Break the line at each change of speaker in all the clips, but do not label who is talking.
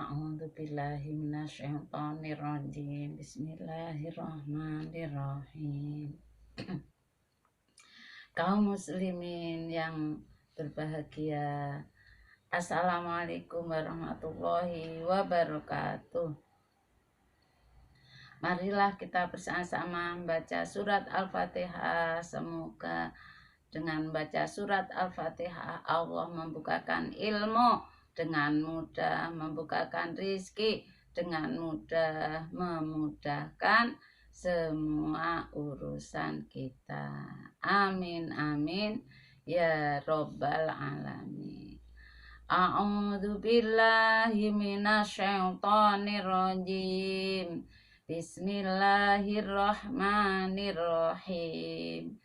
A'udzu billahi minasyaitonir rajim. Bismillahirrahmanirrahim. Kaum muslimin yang berbahagia, Assalamualaikum warahmatullahi wabarakatuh. Marilah kita bersama-sama membaca surat Al-Fatihah. Semoga dengan membaca surat Al-Fatihah Allah membukakan ilmu dengan mudah, membukakan rizki dengan mudah, memudahkan semua urusan kita. Amin amin ya robbal alamin. A'udzu billahi minasyaitonir rajim. Bismillahirrahmanirrahim.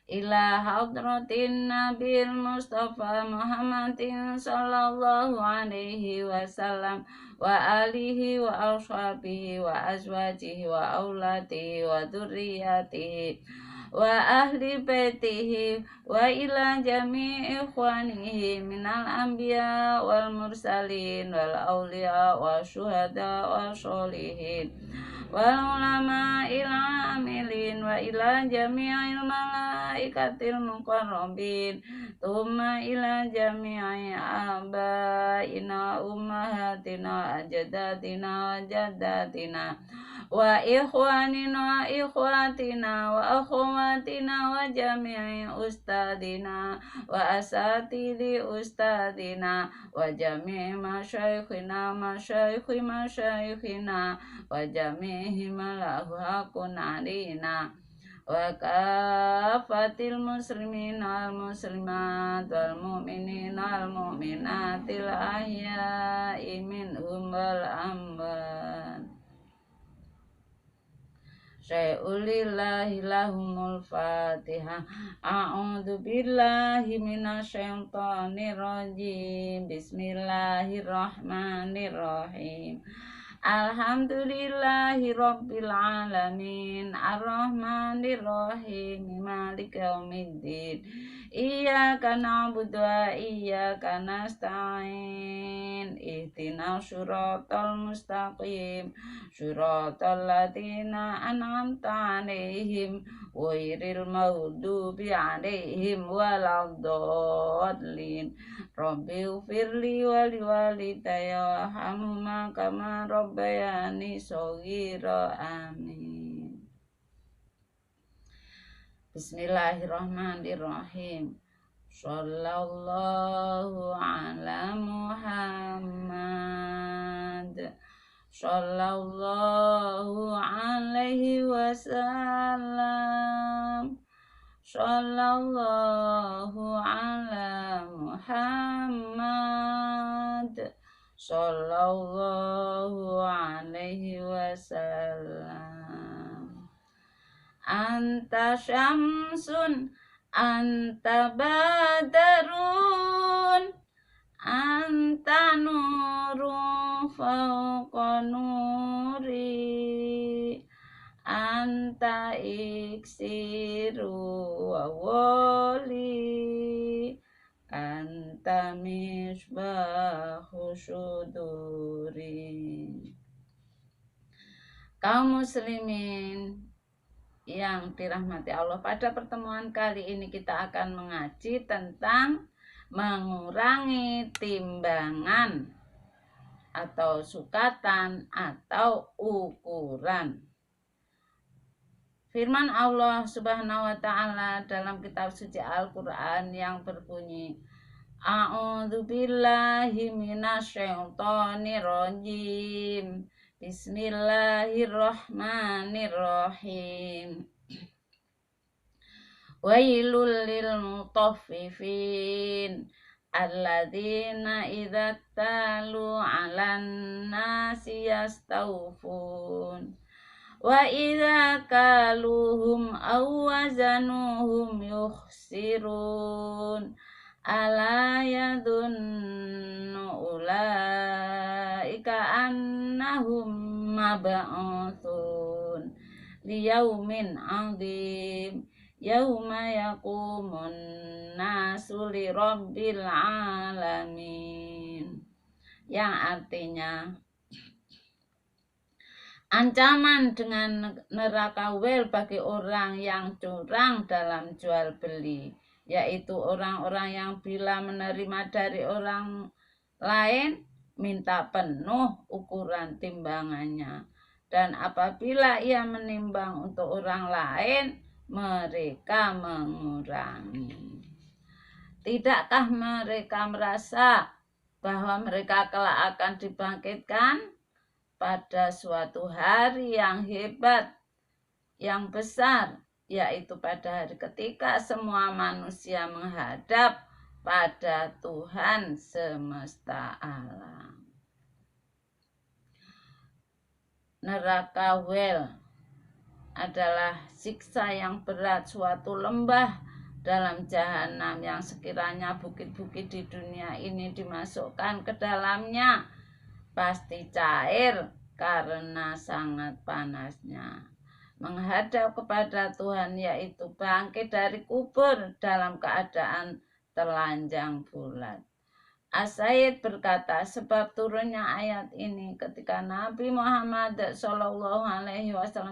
Ila hadratin Nabil Mustafa Muhammadin sallallahu alaihi wasallam wa alihi wa ashabihi wa azwajihi wa auladihi wa dzurriyyatihi wa ahli baitihi wa ila jami'i ikhwanihi minal anbiya wal mursalin wal awliya wa syuhada wa sholihin wal ulama ila amilin wa ila jami'il malaikatil muqarrabin thumma ila jami'i abaina ummahatina ajdadina wa jaddatina wa ikhwanina wa ikhwatina wa akhwatina wa jami'i ustadina wa asatidhi ustadina wa jami'i masyaikhina masyaikhi masyaikhina wa jami'i malahu hakun alina wa kafatil muslimin wal muslimat wal mu'minin wal mu'minatil ahya'i minhum wal amwat. Syai'ulillahi lahumul fatihah. A'udzu billahi minasyaitonir rajim. Bismillahirrahmanirrahim. Alhamdulillahi rabbil alamin. Arrahmanirrahim. Maliki yaumiddin. Iyyaka na'budu wa iyyaka nasta'in. Ihdinas siratal mustaqim. Siratal ladzina an'amta 'alaihim ghairil maghdubi 'alaihim waladdallin. Rabbi ighfirli wa liwalidayya warhamhuma kama rabbayani shaghira. Amin. Bismillahirrahmanirrahim. Shallallahu ala Muhammad. Shallallahu alaihi wasallam. Shallallahu ala Muhammad. Shallallahu alaihi wasallam. Anta syamsun, anta badarun, anta nurun fauqa nuri, anta iksiru wa wali, anta misbahu syuduri. Kaum muslimin yang dirahmati Allah, pada pertemuan kali ini kita akan mengaji tentang mengurangi timbangan atau sukatan atau ukuran. Firman Allah Subhanahu wa ta'ala dalam kitab suci Al-Qur'an yang berbunyi, A'udzu billahi minasyaitonir rajim. Bismillahirrahmanirrahim. Wailul lil mutaffifin alladzina idza talu 'alan nasi yastawfun wa idza kaluhum aw wazanuhum yukhsirun. Ala yadunnu ulaika annahum mab'utsun liyaumin 'adzim yauma yaqumun nasu li rabbil alamin. Yang artinya, Ancaman dengan neraka wel bagi orang yang curang dalam jual beli, yaitu orang-orang yang bila menerima dari orang lain minta penuh ukuran timbangannya, dan apabila ia menimbang untuk orang lain mereka mengurangi. Tidakkah mereka merasa bahwa mereka kelak akan dibangkitkan pada suatu hari yang hebat, yang besar, yaitu pada hari ketika semua manusia menghadap pada Tuhan semesta alam. Neraka wel adalah siksa yang berat, suatu lembah dalam jahanam yang sekiranya bukit-bukit di dunia ini dimasukkan ke dalamnya pasti cair karena sangat panasnya. Menghadap kepada Tuhan yaitu bangkit dari kubur dalam keadaan telanjang bulat. As-Said berkata, sebab turunnya ayat ini ketika Nabi Muhammad SAW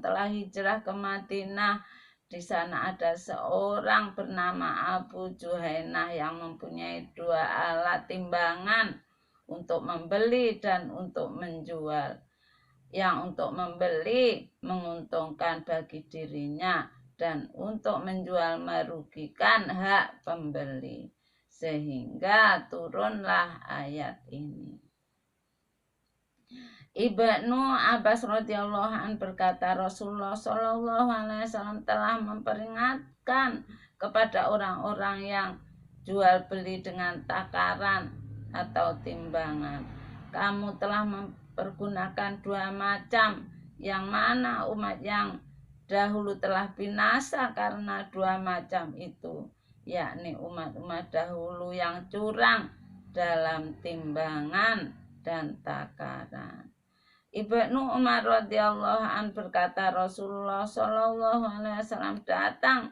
telah hijrah ke Madinah. Di sana ada seorang bernama Abu Juhainah yang mempunyai 2 alat timbangan untuk membeli dan untuk menjual. Yang untuk membeli menguntungkan bagi dirinya dan untuk menjual merugikan hak pembeli. Sehingga turunlah ayat ini. Ibnu Abbas radhiyallahu an berkata, Rasulullah SAW telah memperingatkan kepada orang-orang yang jual beli dengan takaran atau timbangan. Kamu telah mempergunakan 2 macam, yang mana umat yang dahulu telah binasa karena 2 macam itu, yakni umat-umat dahulu yang curang dalam timbangan dan takaran. Ibnu Umar radhiyallahu an berkata, Rasulullah SAW datang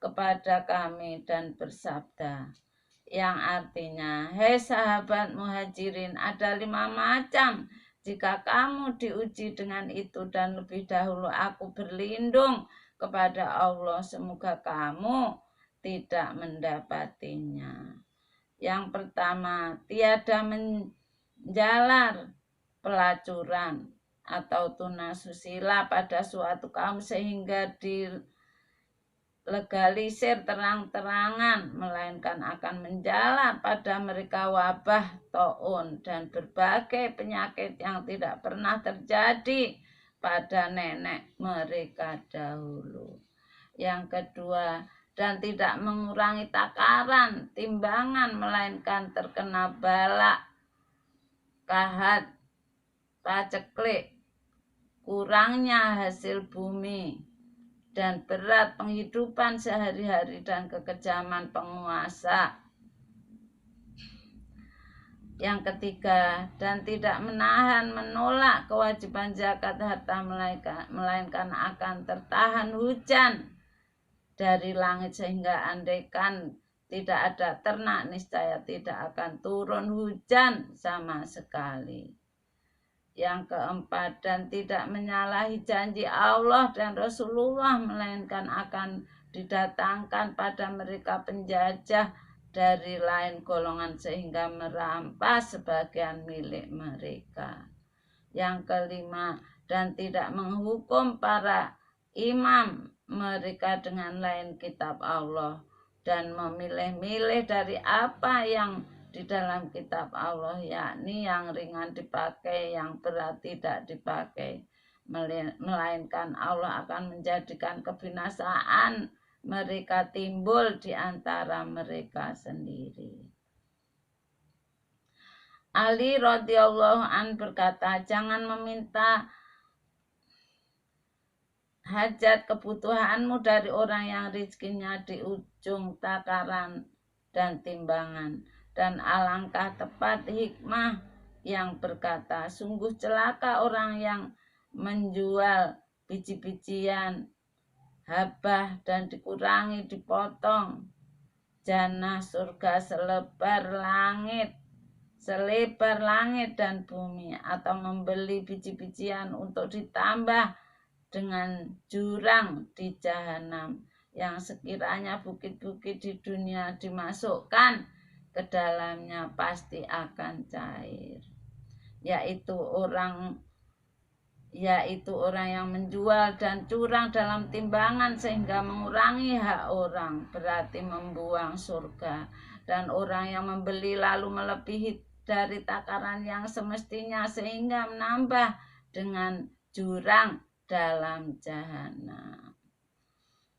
kepada kami dan bersabda, yang artinya, hei sahabat muhajirin, ada 5 macam. Jika kamu diuji dengan itu dan lebih dahulu aku berlindung kepada Allah, semoga kamu tidak mendapatinya. Yang pertama, tiada menjalar pelacuran atau tunasusila pada suatu kaum sehingga dilegalisir terang-terangan, melainkan akan menjalar pada mereka wabah, taun, dan berbagai penyakit yang tidak pernah terjadi pada nenek mereka dahulu. Yang kedua, dan tidak mengurangi takaran, timbangan, melainkan terkena bala, kahat, paceklik, kurangnya hasil bumi, dan berat penghidupan sehari-hari dan kekejaman penguasa. Yang ketiga, dan tidak menahan menolak kewajiban zakat harta, melainkan akan tertahan hujan dari langit sehingga andaikan tidak ada ternak niscaya tidak akan turun hujan sama sekali. Yang keempat, dan tidak menyalahi janji Allah dan Rasulullah, melainkan akan didatangkan pada mereka penjajah dari lain golongan sehingga merampas sebagian milik mereka. Yang kelima, dan tidak menghukum para imam mereka dengan lain kitab Allah, dan memilih-milih dari apa yang di dalam kitab Allah, yakni yang ringan dipakai, yang berat tidak dipakai, melainkan Allah akan menjadikan kebinasaan mereka timbul di antara mereka sendiri. Ali radhiyallahu an berkata, jangan meminta hajat kebutuhanmu dari orang yang rizkinya di ujung takaran dan timbangan. Dan alangkah tepat hikmah yang berkata, sungguh celaka orang yang menjual biji-bijian habah dan dikurangi, dipotong. Jannah surga selebar langit selebar langit dan bumi, atau membeli biji-bijian untuk ditambah dengan jurang di jahanam, yang sekiranya bukit-bukit di dunia dimasukkan ke dalamnya pasti akan cair. Yaitu orang yang menjual dan curang dalam timbangan sehingga mengurangi hak orang, berarti membuang surga. Dan orang yang membeli lalu melebihi dari takaran yang semestinya sehingga menambah dengan jurang dalam jahanam.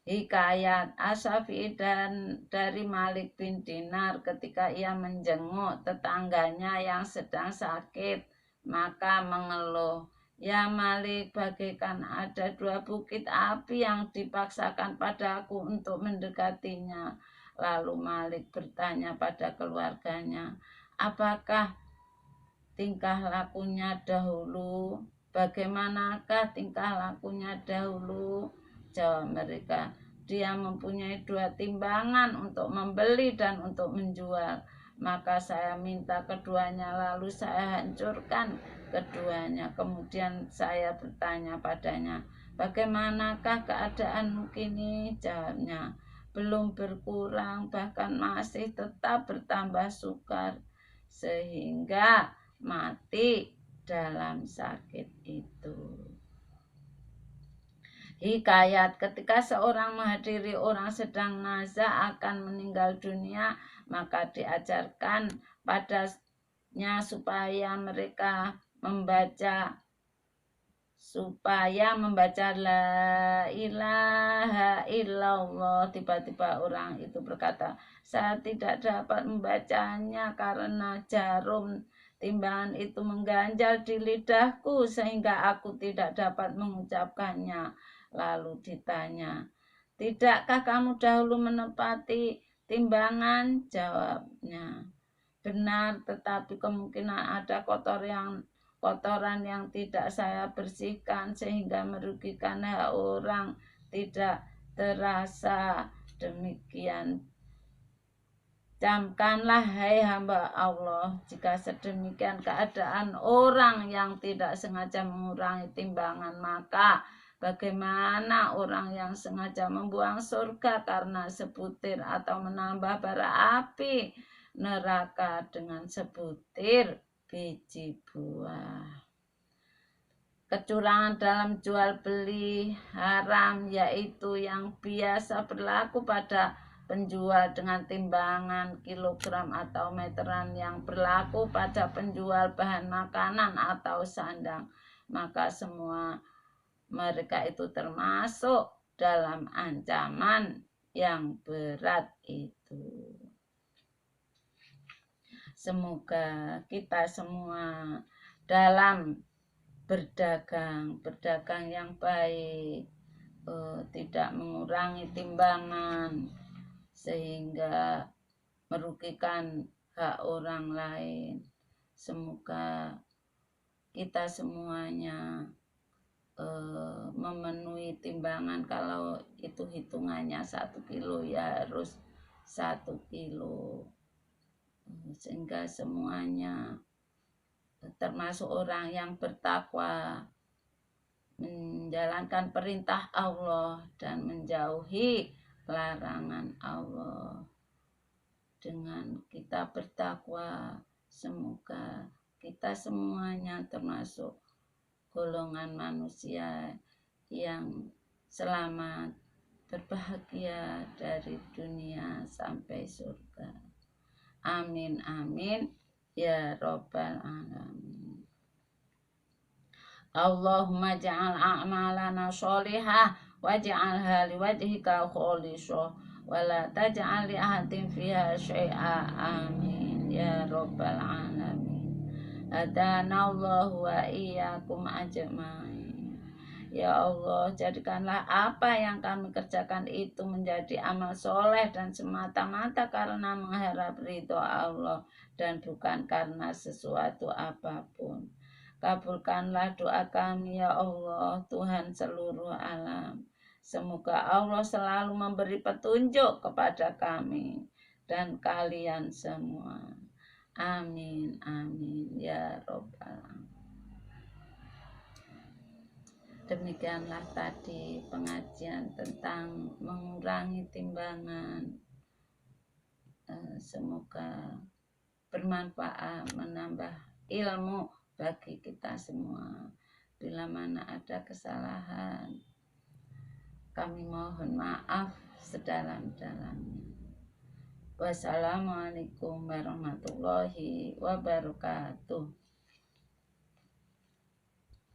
Hikayat As-Syafi'i dan dari Malik bin Dinar, ketika ia menjenguk tetangganya yang sedang sakit, maka mengeluh, "Ya Malik, bagaikan ada 2 bukit api yang dipaksakan padaku untuk mendekatinya." Lalu Malik bertanya pada keluarganya, "Apakah tingkah lakunya dahulu? Bagaimanakah tingkah lakunya dahulu?" Jawab mereka, "Dia mempunyai 2 timbangan untuk membeli dan untuk menjual. Maka saya minta keduanya, lalu saya hancurkan keduanya. Kemudian saya bertanya padanya, 'Bagaimanakah keadaanmu kini?' Jawabnya, 'Belum berkurang, bahkan masih tetap bertambah sukar, sehingga mati dalam sakit itu.'" Hikayat, ketika seorang menghadiri orang sedang nazah akan meninggal dunia, maka diajarkan padanya supaya membaca la ilaha illallah. Tiba-tiba orang itu berkata, "Saya tidak dapat membacanya karena jarum timbangan itu mengganjal di lidahku sehingga aku tidak dapat mengucapkannya." Lalu ditanya, "Tidakkah kamu dahulu menepati timbangan?" Jawabnya, "Benar, tetapi kemungkinan ada kotoran yang tidak saya bersihkan sehingga merugikan hak orang tidak terasa. Demikian camkanlah, hai hamba Allah, jika sedemikian keadaan orang yang tidak sengaja mengurangi timbangan, maka bagaimana orang yang sengaja membuang surga karena sebutir atau menambah bara api neraka dengan sebutir biji buah. Kecurangan dalam jual beli haram, yaitu yang biasa berlaku pada penjual dengan timbangan kilogram atau meteran yang berlaku pada penjual bahan makanan atau sandang, maka semua mereka itu termasuk dalam ancaman yang berat itu. Semoga kita semua dalam berdagang yang baik, tidak mengurangi timbangan sehingga merugikan hak orang lain. Semoga kita semuanya memenuhi timbangan. Kalau itu hitungannya 1 kilo, ya harus 1 kilo, sehingga semuanya termasuk orang yang bertakwa, menjalankan perintah Allah dan menjauhi larangan Allah. Dengan kita bertakwa, semoga kita semuanya termasuk golongan manusia yang selamat, berbahagia dari dunia sampai surga. Amin amin ya rabbal alamin. Allahumma ja'al a'malana sholihah waj'alha liwajhika khalisah wa la taj'al li ahadin fiha syai'a. Amin ya rabbal alamin. Hadana Allah wa iyyakum ajma'in. Ya Allah, jadikanlah apa yang kami kerjakan itu menjadi amal soleh dan semata-mata karena mengharap ridho Allah dan bukan karena sesuatu apapun. Kabulkanlah doa kami ya Allah, Tuhan seluruh alam. Semoga Allah selalu memberi petunjuk kepada kami dan kalian semua. Amin, amin ya robbal alamin. Demikianlah tadi pengajian tentang mengurangi timbangan. Semoga bermanfaat, menambah ilmu bagi kita semua. Bila mana ada kesalahan, kami mohon maaf sedalam-dalamnya. Wassalamualaikum warahmatullahi wabarakatuh.